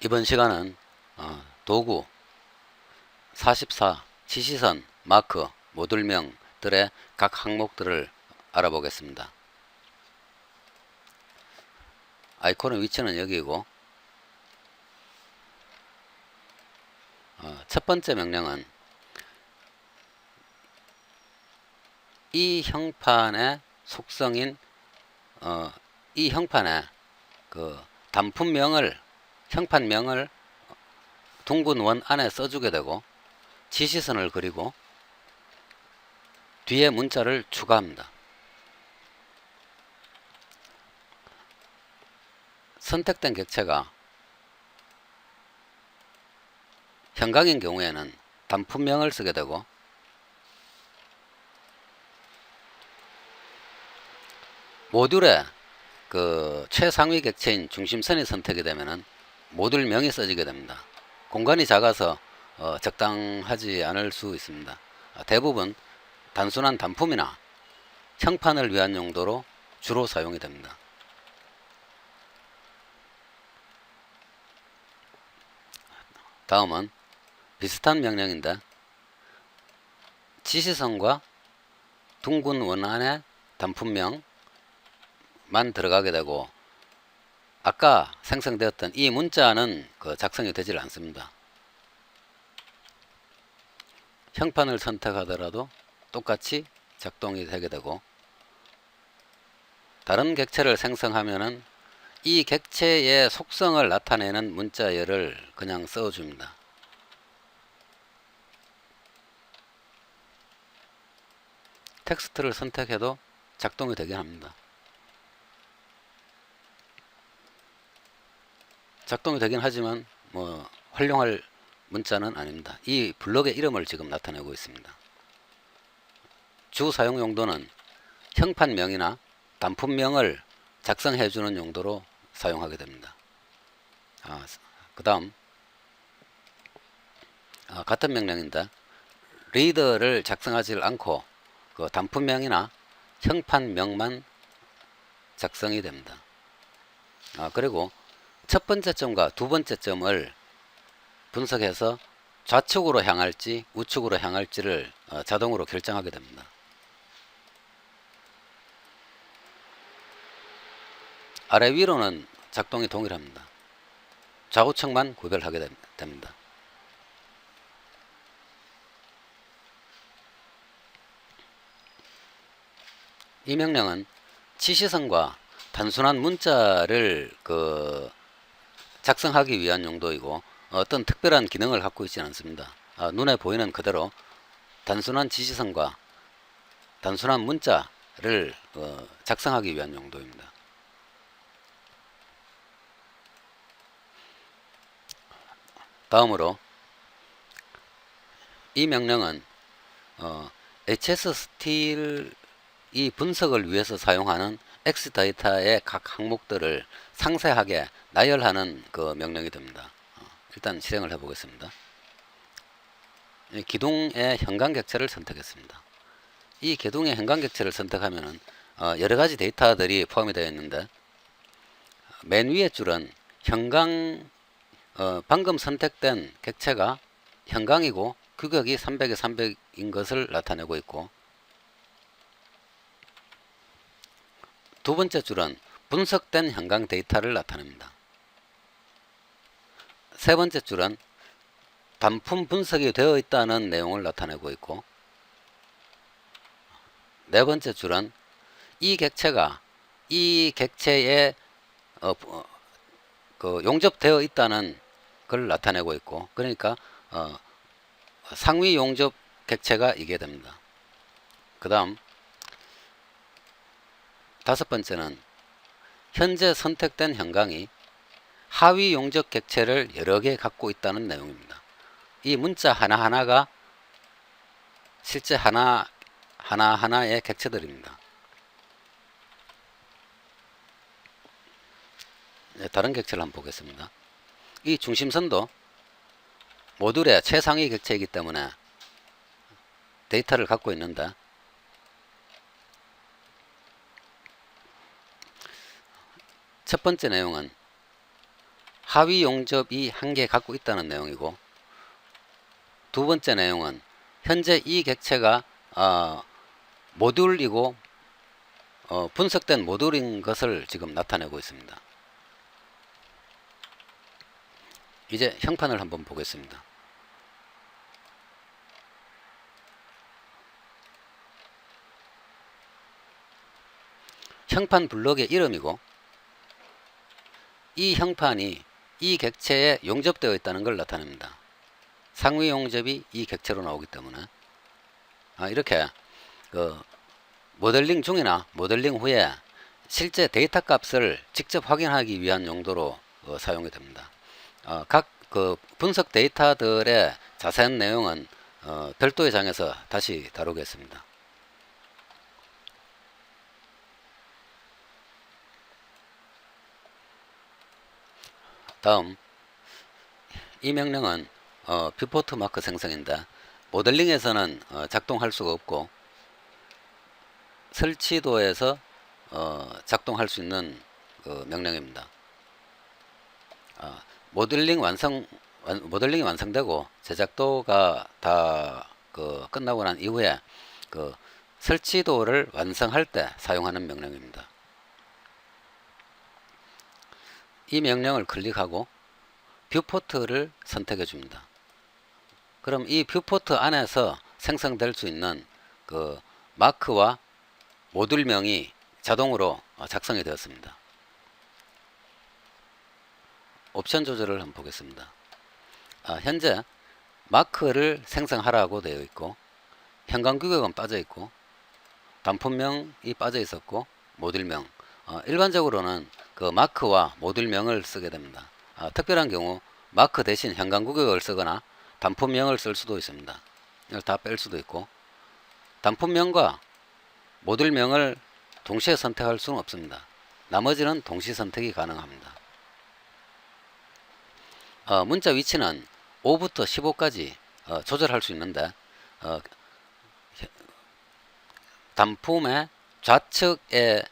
이번 시간은 도구 44 지시선 마크 모듈명들의 각 항목들을 알아보겠습니다. 아이콘의 위치는 여기고, 첫 번째 명령은 이 형판의 속성인 이 형판의 그 단품명을 형판명을 둥근 원 안에 써주게 되고, 지시선을 그리고 뒤에 문자를 추가합니다. 선택된 객체가 형광인 경우에는 단품명을 쓰게 되고, 모듈의 그 최상위 객체인 중심선이 선택이 되면은 모듈명이 써지게 됩니다. 공간이 작아서 적당하지 않을 수 있습니다. 대부분 단순한 단품이나 형판을 위한 용도로 주로 사용이 됩니다. 다음은 비슷한 명령인데, 지시선과 둥근 원 안에 단품명만 들어가게 되고, 아까 생성되었던 이 문자는 작성이 되질 않습니다. 형판을 선택하더라도 똑같이 작동이 되게 되고, 다른 객체를 생성하면은 이 객체의 속성을 나타내는 문자열을 그냥 써줍니다. 텍스트를 선택해도 작동이 되긴 합니다. 작동이 되긴 하지만 활용할 문자는 아닙니다. 이 블럭의 이름을 지금 나타내고 있습니다. 주 사용 용도는 형판명이나 단품명을 작성해주는 용도로 사용하게 됩니다. 그 다음 같은 명령인데, 리더를 작성하지 않고 그 단품명이나 형판명만 작성이 됩니다. 그리고 첫 번째 점과 두 번째 점을 분석해서 좌측으로 향할지 우측으로 향할지를 자동으로 결정하게 됩니다. 아래 위로는 작동이 동일합니다. 좌우측만 구별하게 됩니다. 이 명령은 지시선과 단순한 문자를 작성하기 위한 용도이고, 어떤 특별한 기능을 갖고 있지는 않습니다. 눈에 보이는 그대로 단순한 지시선과 단순한 문자를 작성하기 위한 용도입니다. 다음으로 이 명령은 HS 스틸 이 분석을 위해서 사용하는 X데이터의 각 항목들을 상세하게 나열하는 명령이 됩니다. 일단 실행을 해 보겠습니다. 기둥의 형광객체를 선택했습니다. 이 기둥의 형광객체를 선택하면 여러가지 데이터들이 포함이 되어 있는데, 맨 위의 줄은 방금 선택된 객체가 형광이고 규격이 300에 300인 것을 나타내고 있고, 두 번째 줄은 분석된 형광 데이터를 나타냅니다. 세 번째 줄은 단품 분석이 되어 있다는 내용을 나타내고 있고, 네 번째 줄은 이 객체가 이 객체에 용접되어 있다는 걸 나타내고 있고, 그러니까 상위 용접 객체가 이게 됩니다. 그 다음 다섯 번째는 현재 선택된 형광이 하위 용접 객체를 여러 개 갖고 있다는 내용입니다. 이 문자 하나하나가 실제 하나하나의 객체들입니다. 다른 객체를 한번 보겠습니다. 이 중심선도 모듈의 최상위 객체이기 때문에 데이터를 갖고 있는데, 첫 번째 내용은 하위 용접이 한 개 갖고 있다는 내용이고, 두 번째 내용은 현재 이 객체가 모듈이고 분석된 모듈인 것을 지금 나타내고 있습니다. 이제 형판을 한번 보겠습니다. 형판 블럭의 이름이고, 이 형판이 이 객체에 용접되어 있다는 걸 나타냅니다. 상위 용접이 이 객체로 나오기 때문에 이렇게 모델링 중이나 모델링 후에 실제 데이터 값을 직접 확인하기 위한 용도로 사용이 됩니다. 각 분석 데이터들의 자세한 내용은 별도의 장에서 다시 다루겠습니다. 다음, 이 명령은 뷰포트 마크 생성인데, 모델링에서는 작동할 수가 없고 설치도에서 작동할 수 있는 명령입니다. 모델링이 완성되고 제작도가 다 끝나고 난 이후에 설치도를 완성할 때 사용하는 명령입니다. 이 명령을 클릭하고 뷰포트를 선택해 줍니다. 그럼 이 뷰포트 안에서 생성될 수 있는 마크와 모듈명이 자동으로 작성이 되었습니다. 옵션 조절을 한번 보겠습니다. 현재 마크를 생성하라고 되어 있고, 현관규격은 빠져 있고, 단품명이 빠져 있었고, 모듈명. 일반적으로는 마크와 모듈명을 쓰게 됩니다. 특별한 경우 마크 대신 현관규격을 쓰거나 단품명을 쓸 수도 있습니다. 이걸 다 뺄 수도 있고, 단품명과 모듈명을 동시에 선택할 수는 없습니다. 나머지는 동시 선택이 가능합니다. 문자 위치는 5부터 15까지 조절할 수 있는데, 단품의 좌측에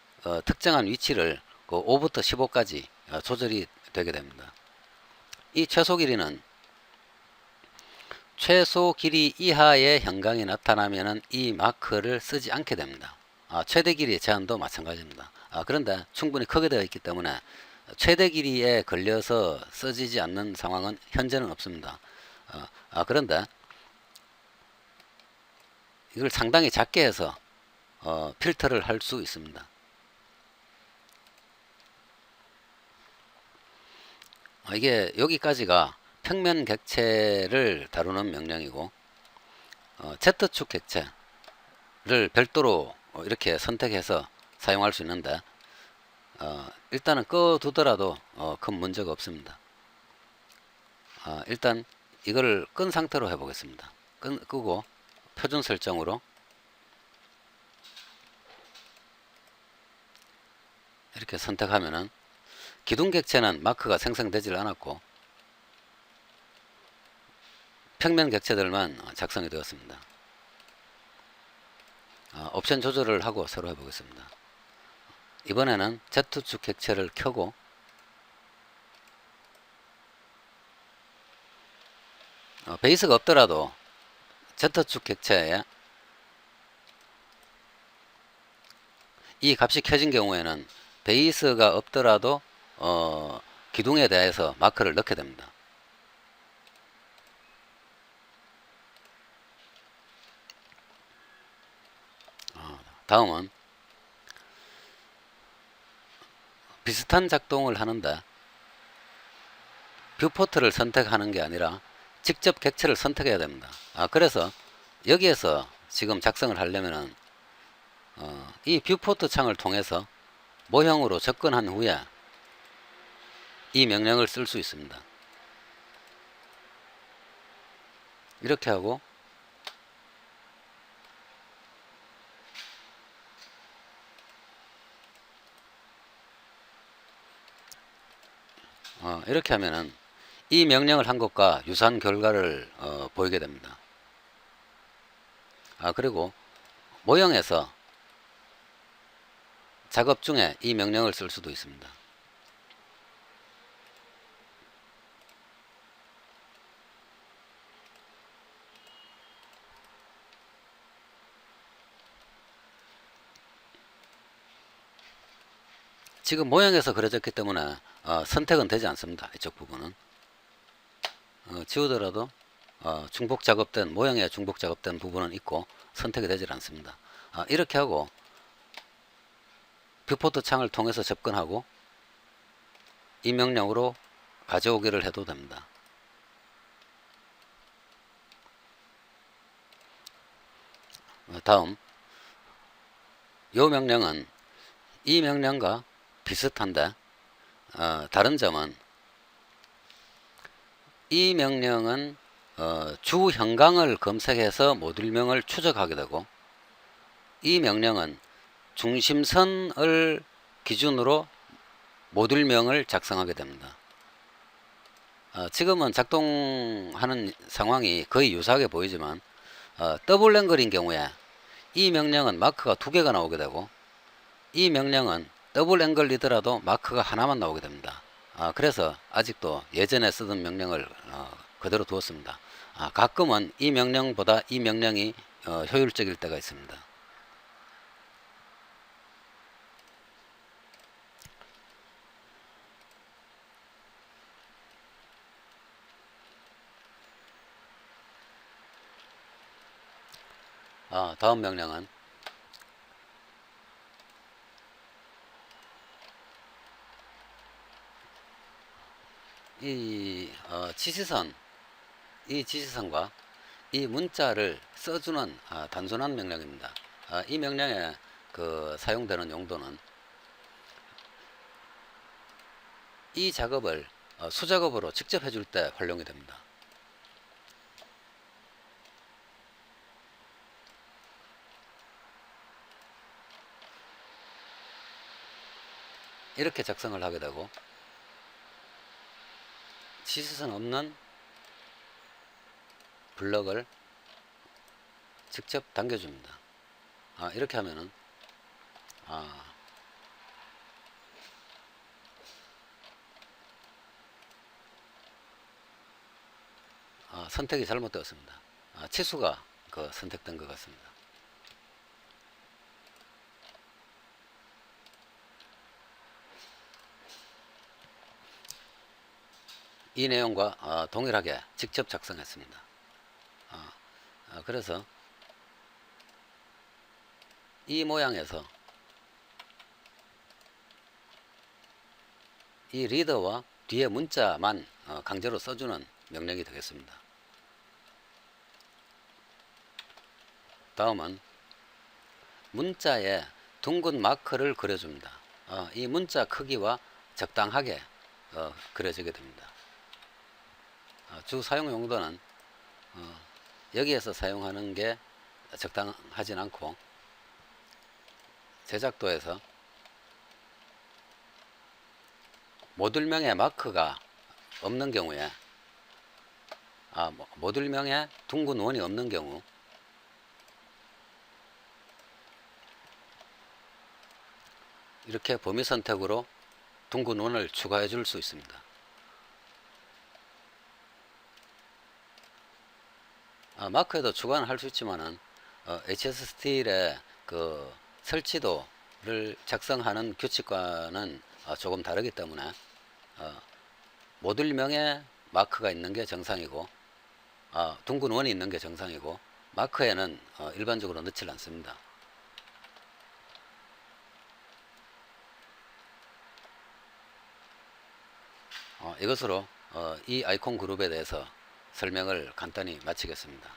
특정한 위치를 5부터 15까지 조절이 되게 됩니다. 이 최소 길이는 최소 길이 이하의 현강이 나타나면 이 마크를 쓰지 않게 됩니다. 최대 길이의 제한도 마찬가지입니다. 그런데 충분히 크게 되어 있기 때문에 최대 길이에 걸려서 써지지 않는 상황은 현재는 없습니다. 그런데 이걸 상당히 작게 해서 필터를 할 수 있습니다. 이게 여기까지가 평면 객체를 다루는 명령이고, Z축 객체를 별도로 이렇게 선택해서 사용할 수 있는데, 일단은 꺼두더라도 큰 문제가 없습니다. 일단 이거를 끈 상태로 해보겠습니다. 끄고 표준 설정으로 이렇게 선택하면은 기둥 객체는 마크가 생성되질 않았고 평면 객체들만 작성이 되었습니다. 옵션 조절을 하고 새로 해보겠습니다. 이번에는 Z축 객체를 켜고 베이스가 없더라도 Z축 객체에 이 값이 켜진 경우에는 베이스가 없더라도 기둥에 대해서 마크를 넣게 됩니다. 다음은 비슷한 작동을 하는데 뷰포트를 선택하는 게 아니라 직접 객체를 선택해야 됩니다. 그래서 여기에서 지금 작성을 하려면은 이 뷰포트 창을 통해서 모형으로 접근한 후에 이 명령을 쓸 수 있습니다. 이렇게 하고 이렇게 하면은 이 명령을 한 것과 유사한 결과를 보이게 됩니다. 그리고 모형에서 작업 중에 이 명령을 쓸 수도 있습니다. 지금 모양에서 그려졌기 때문에 선택은 되지 않습니다. 이쪽 부분은 지우더라도 중복 작업된 모양에 중복 작업된 부분은 있고 선택이 되질 않습니다. 이렇게 하고 뷰포트 창을 통해서 접근하고 이 명령으로 가져오기를 해도 됩니다. 다음 이 명령은 이 명령과 비슷한데 다른 점은 이 명령은 주 형광을 검색해서 모듈명을 추적하게 되고 이 명령은 중심선을 기준으로 모듈명을 작성하게 됩니다. 지금은 작동하는 상황이 거의 유사하게 보이지만 더블 앵글인 경우에 이 명령은 마크가 두 개가 나오게 되고 이 명령은 더블 앵글이더라도 마크가 하나만 나오게 됩니다. 그래서 아직도 예전에 쓰던 명령을 그대로 두었습니다. 가끔은 이 명령보다 이 명령이 효율적일 때가 있습니다. 다음 명령은 이 지시선, 이 지시선과 이 문자를 써주는 단순한 명령입니다. 이 명령에 사용되는 용도는 이 작업을 수작업으로 직접 해줄 때 활용이 됩니다. 이렇게 작성을 하게 되고 지시선 없는 블럭을 직접 당겨줍니다. 이렇게 하면은 선택이 잘못되었습니다. 치수가 선택된 것 같습니다. 이 내용과 동일하게 직접 작성했습니다. 그래서 이 모양에서 이 리더와 뒤에 문자만 강제로 써주는 명령이 되겠습니다. 다음은 문자에 둥근 마크를 그려줍니다. 이 문자 크기와 적당하게 그려지게 됩니다. 주 사용 용도는 여기에서 사용하는 게 적당하진 않고 제작도에서 모듈명에 마크가 없는 경우에 모듈명에 둥근 원이 없는 경우 이렇게 범위 선택으로 둥근 원을 추가해 줄 수 있습니다. 마크에도 추가는 할 수 있지만은 HS 스틸의 설치도를 작성하는 규칙과는 조금 다르기 때문에 모듈명에 마크가 있는 게 정상이고 둥근 원이 있는 게 정상이고 마크에는 일반적으로 넣지 않습니다. 이것으로 이 아이콘 그룹에 대해서 설명을 간단히 마치겠습니다.